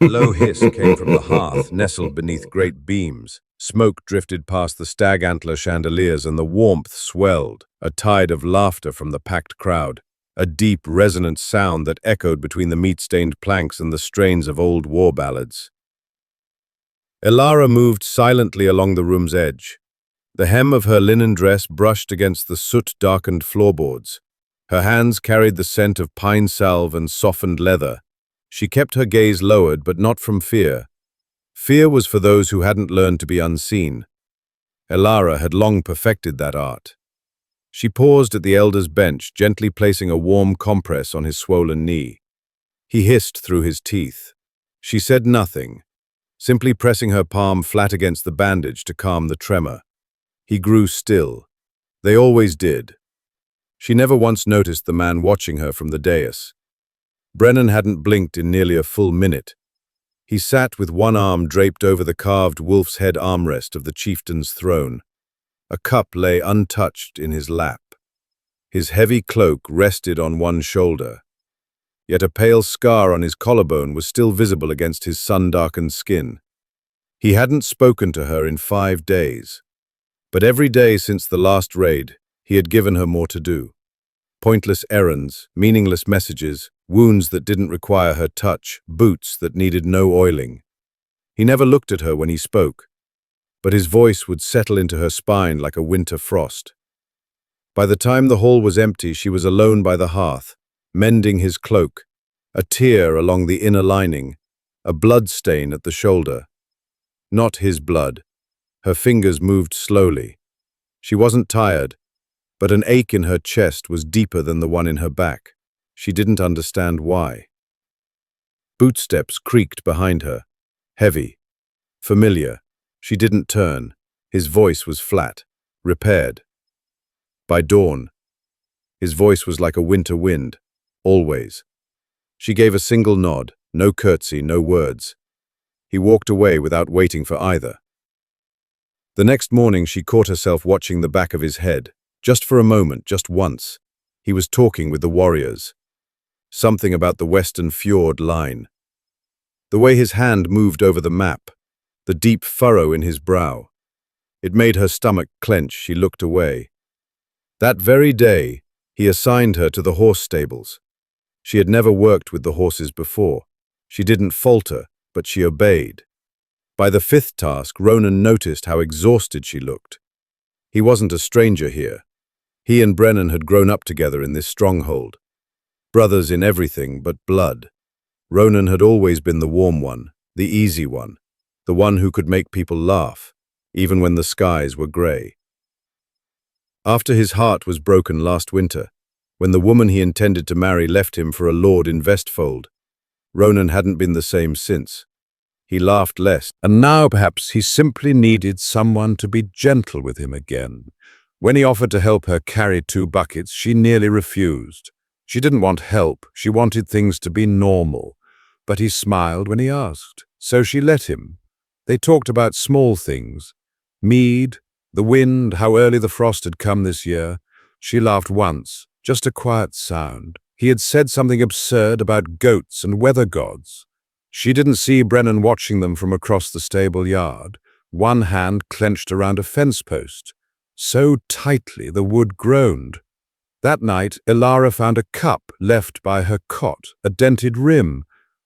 A low hiss came from the hearth, nestled beneath great beams. Smoke drifted past the stag antler chandeliers, and the warmth swelled, a tide of laughter from the packed crowd, a deep, resonant sound that echoed between the meat-stained planks and the strains of old war ballads. Elara moved silently along the room's edge. The hem of her linen dress brushed against the soot-darkened floorboards. Her hands carried the scent of pine salve and softened leather. She kept her gaze lowered, but not from fear. Fear was for those who hadn't learned to be unseen. Elara had long perfected that art. She paused at the elder's bench, gently placing a warm compress on his swollen knee. He hissed through his teeth. She said nothing, simply pressing her palm flat against the bandage to calm the tremor. He grew still. They always did. She never once noticed the man watching her from the dais. Brennan hadn't blinked in nearly a full minute. He sat with one arm draped over the carved wolf's head armrest of the chieftain's throne. A cup lay untouched in his lap. His heavy cloak rested on one shoulder, yet a pale scar on his collarbone was still visible against his sun-darkened skin. He hadn't spoken to her in 5 days, but every day since the last raid, he had given her more to do. Pointless errands, meaningless messages, wounds that didn't require her touch, boots that needed no oiling. He never looked at her when he spoke, but his voice would settle into her spine like a winter frost. By the time the hall was empty, she was alone by the hearth, mending his cloak, a tear along the inner lining, a blood stain at the shoulder. Not his blood. Her fingers moved slowly. She wasn't tired, but an ache in her chest was deeper than the one in her back. She didn't understand why. Bootsteps creaked behind her, heavy, familiar. She didn't turn. His voice was flat, repaired. By dawn, his voice was like a winter wind, always. She gave a single nod, no curtsy, no words. He walked away without waiting for either. The next morning she caught herself watching the back of his head, just for a moment, just once. He was talking with the warriors. Something about the western fjord line. The way his hand moved over the map, the deep furrow in his brow. It made her stomach clench. She looked away. That very day, he assigned her to the horse stables. She had never worked with the horses before. She didn't falter, but she obeyed. By the 5th task, Ronan noticed how exhausted she looked. He wasn't a stranger here. He and Brennan had grown up together in this stronghold. Brothers in everything but blood. Ronan had always been the warm one, the easy one, the one who could make people laugh, even when the skies were grey. After his heart was broken last winter, when the woman he intended to marry left him for a lord in Vestfold, Ronan hadn't been the same since. He laughed less, and now perhaps he simply needed someone to be gentle with him again. When he offered to help her carry 2 buckets, she nearly refused. She didn't want help, she wanted things to be normal. But he smiled when he asked, so she let him. They talked about small things. Mead, the wind, how early the frost had come this year. She laughed once, just a quiet sound. He had said something absurd about goats and weather gods. She didn't see Brennan watching them from across the stable yard, one hand clenched around a fence post. So tightly the wood groaned. That night, Elara found a cup left by her cot, a dented rim,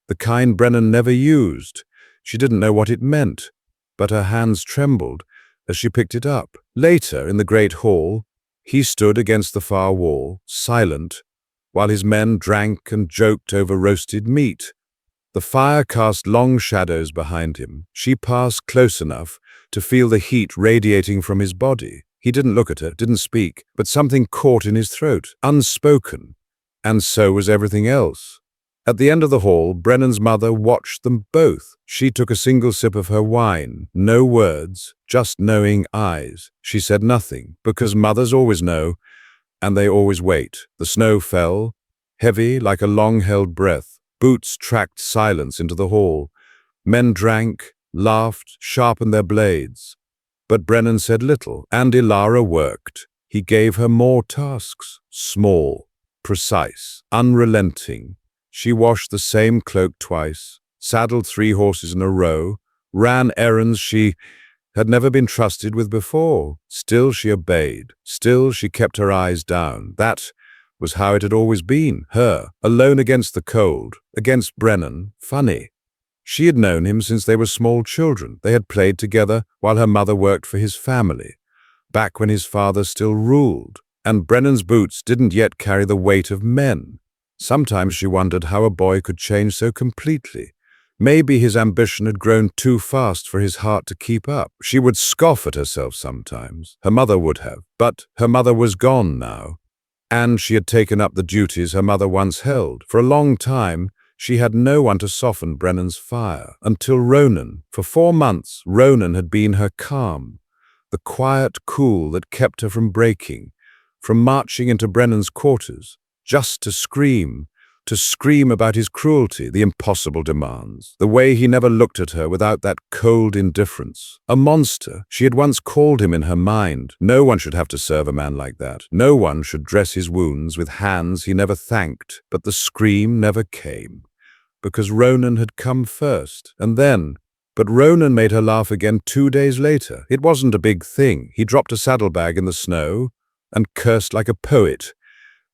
the kind Brennan never used. She didn't know what it meant, but her hands trembled as she picked it up. Later, in the great hall, he stood against the far wall, silent, while his men drank and joked over roasted meat. The fire cast long shadows behind him. She passed close enough to feel the heat radiating from his body. He didn't look at her, didn't speak, but something caught in his throat, unspoken, and so was everything else. At the end of the hall, Brennan's mother watched them both. She took a single sip of her wine, no words, just knowing eyes. She said nothing, because mothers always know, and they always wait. The snow fell, heavy like a long-held breath. Boots tracked silence into the hall. Men drank, laughed, sharpened their blades. But Brennan said little, and Elara worked. He gave her more tasks, small, precise, unrelenting. She washed the same cloak twice, saddled 3 horses in a row, ran errands she had never been trusted with before. Still she obeyed. Still she kept her eyes down. That was how it had always been. Her, alone against the cold, against Brennan, funny. She had known him since they were small children. They had played together while her mother worked for his family, back when his father still ruled, and Brennan's boots didn't yet carry the weight of men. Sometimes she wondered how a boy could change so completely. Maybe his ambition had grown too fast for his heart to keep up. She would scoff at herself sometimes. Her mother would have. But her mother was gone now, and she had taken up the duties her mother once held. For a long time, she had no one to soften Brennan's fire, until Ronan. For 4 months, Ronan had been her calm, the quiet cool that kept her from breaking, from marching into Brennan's quarters, just to scream about his cruelty, the impossible demands, the way he never looked at her without that cold indifference. A monster, she had once called him in her mind. No one should have to serve a man like that. No one should dress his wounds with hands he never thanked. But the scream never came, because Ronan had come first, but Ronan made her laugh again 2 days later. It wasn't a big thing. He dropped a saddlebag in the snow and cursed like a poet.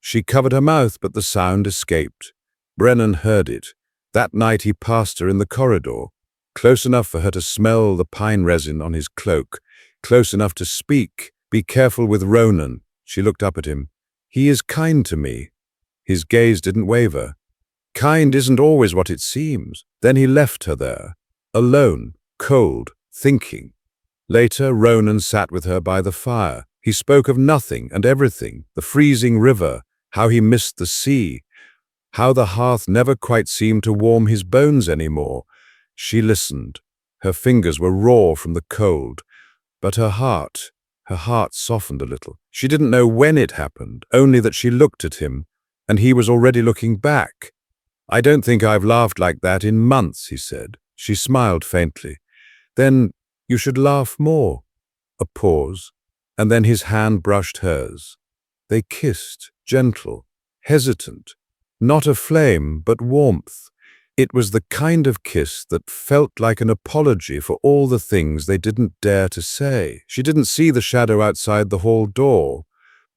She covered her mouth, but the sound escaped. Brennan heard it. That night he passed her in the corridor, close enough for her to smell the pine resin on his cloak, close enough to speak. "Be careful with Ronan." She looked up at him. "He is kind to me." His gaze didn't waver. "Kind isn't always what it seems." Then he left her there, alone, cold, thinking. Later, Ronan sat with her by the fire. He spoke of nothing and everything, the freezing river, how he missed the sea, how the hearth never quite seemed to warm his bones anymore. She listened. Her fingers were raw from the cold, but her heart softened a little. She didn't know when it happened, only that she looked at him, and he was already looking back. "I don't think I've laughed like that in months," he said. She smiled faintly. "Then you should laugh more." A pause, and then his hand brushed hers. They kissed, gentle, hesitant, not aflame, but warmth. It was the kind of kiss that felt like an apology for all the things they didn't dare to say. She didn't see the shadow outside the hall door.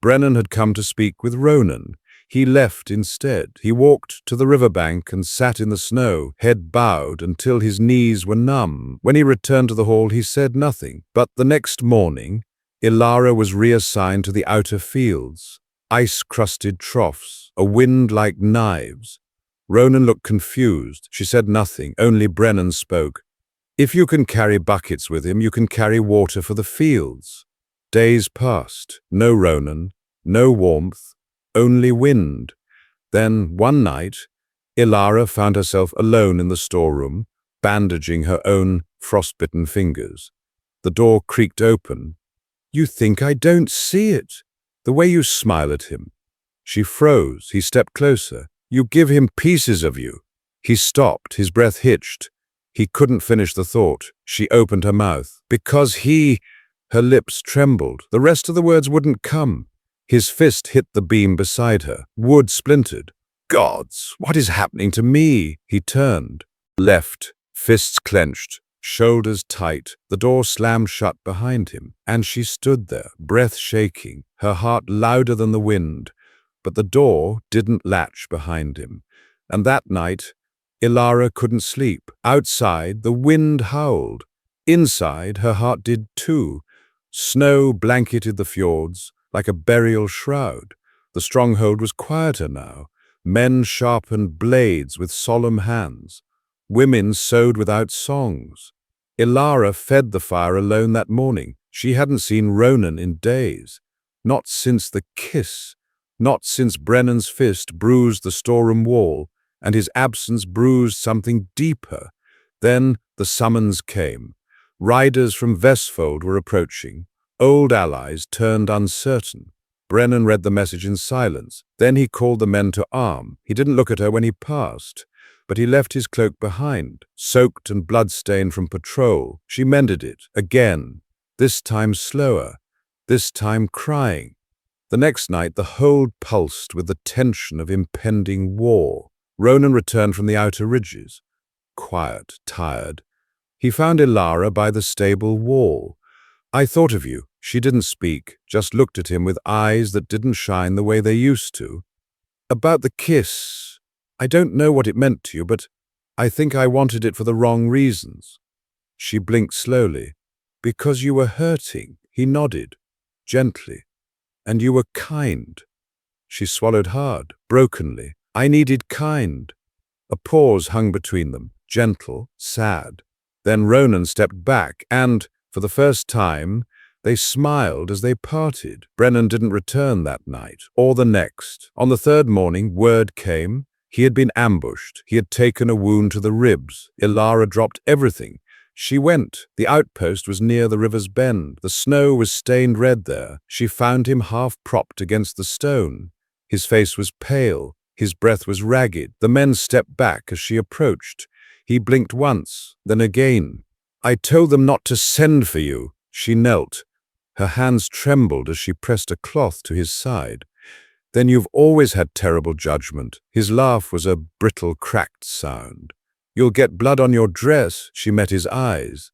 Brennan had come to speak with Ronan. He left instead. He walked to the riverbank and sat in the snow, head bowed until his knees were numb. When he returned to the hall, he said nothing. But the next morning, Ilara was reassigned to the outer fields, ice-crusted troughs, a wind like knives. Ronan looked confused. She said nothing, only Brennan spoke. "If you can carry buckets with him, you can carry water for the fields." Days passed. No Ronan, no warmth, only wind. Then, one night, Ilara found herself alone in the storeroom, bandaging her own frostbitten fingers. The door creaked open. "You think I don't see it? The way you smile at him." She froze. He stepped closer. "You give him pieces of you." He stopped. His breath hitched. He couldn't finish the thought. She opened her mouth. "Because he—" Her lips trembled. The rest of the words wouldn't come. His fist hit the beam beside her. Wood splintered. "Gods, what is happening to me?" He turned. Left, fists clenched, shoulders tight. The door slammed shut behind him, and she stood there, breath shaking, her heart louder than the wind. But the door didn't latch behind him. And that night, Ilara couldn't sleep. Outside, the wind howled. Inside, her heart did too. Snow blanketed the fjords like a burial shroud. The stronghold was quieter now. Men sharpened blades with solemn hands. Women sewed without songs. Ilara fed the fire alone that morning. She hadn't seen Ronan in days. Not since the kiss. Not since Brennan's fist bruised the storeroom wall, and his absence bruised something deeper. Then the summons came. Riders from Vestfold were approaching. Old allies turned uncertain. Brennan read the message in silence. Then he called the men to arm. He didn't look at her when he passed, but he left his cloak behind, soaked and blood-stained from patrol. She mended it, again, this time slower, this time crying. The next night, the hold pulsed with the tension of impending war. Ronan returned from the outer ridges. quiet, tired. He found Ilara by the stable wall. "I thought of you." She didn't speak, just looked at him with eyes that didn't shine the way they used to. "About the kiss. I don't know what it meant to you, but I think I wanted it for the wrong reasons." She blinked slowly. "Because you were hurting." He nodded, gently. "And you were kind." She swallowed hard, brokenly. "I needed kind." A pause hung between them, gentle, sad. Then Ronan stepped back and, for the first time, they smiled as they parted. Brennan didn't return that night, or the next. On the third morning, word came. He had been ambushed. He had taken a wound to the ribs. Ilara dropped everything. She went. The outpost was near the river's bend. The snow was stained red there. She found him half propped against the stone. His face was pale. His breath was ragged. The men stepped back as she approached. He blinked once, then again. "I told them not to send for you." She knelt. Her hands trembled as she pressed a cloth to his side. "Then you've always had terrible judgment." His laugh was a brittle, cracked sound. "You'll get blood on your dress." She met his eyes.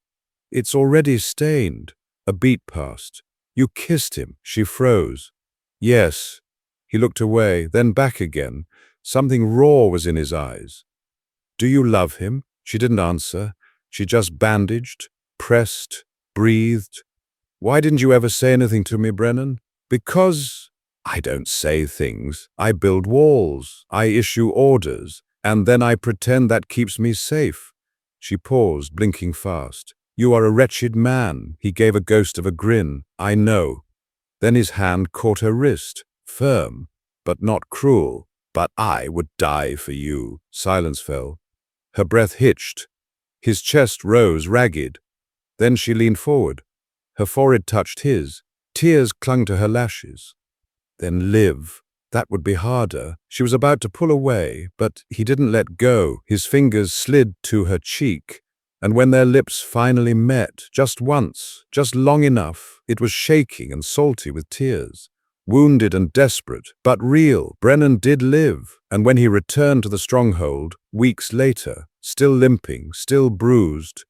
"It's already stained." A beat passed. "You kissed him." She froze. "Yes." He looked away, then back again. Something raw was in his eyes. "Do you love him?" She didn't answer. She just bandaged, pressed, breathed. "Why didn't you ever say anything to me, Brennan?" "Because I don't say things. I build walls. I issue orders. And then I pretend that keeps me safe." She paused, blinking fast. "You are a wretched man." He gave a ghost of a grin. "I know." Then his hand caught her wrist, firm, but not cruel. "But I would die for you." Silence fell. Her breath hitched. His chest rose, ragged. Then she leaned forward. Her forehead touched his. Tears clung to her lashes. "Then live." That would be harder. She was about to pull away, but he didn't let go. His fingers slid to her cheek. And when their lips finally met, just once, just long enough, it was shaking and salty with tears. Wounded and desperate, but real, Brennan did live. And when he returned to the stronghold, weeks later, still limping, still bruised,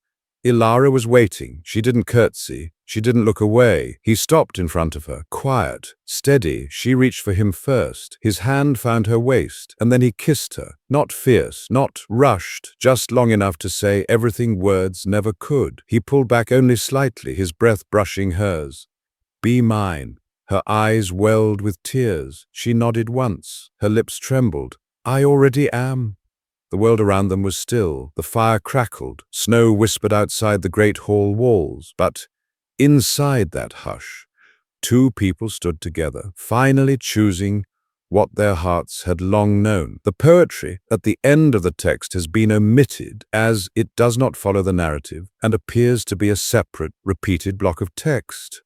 Ilara was waiting. She didn't curtsy. She didn't look away. He stopped in front of her, quiet, steady. She reached for him first. His hand found her waist, and then he kissed her. Not fierce, not rushed, just long enough to say everything words never could. He pulled back only slightly, his breath brushing hers. "Be mine." Her eyes welled with tears. She nodded once. Her lips trembled. "I already am." The world around them was still. The fire crackled. Snow whispered outside the great hall walls. But inside that hush, two people stood together, finally choosing what their hearts had long known. The poetry at the end of the text has been omitted as it does not follow the narrative and appears to be a separate, repeated block of text.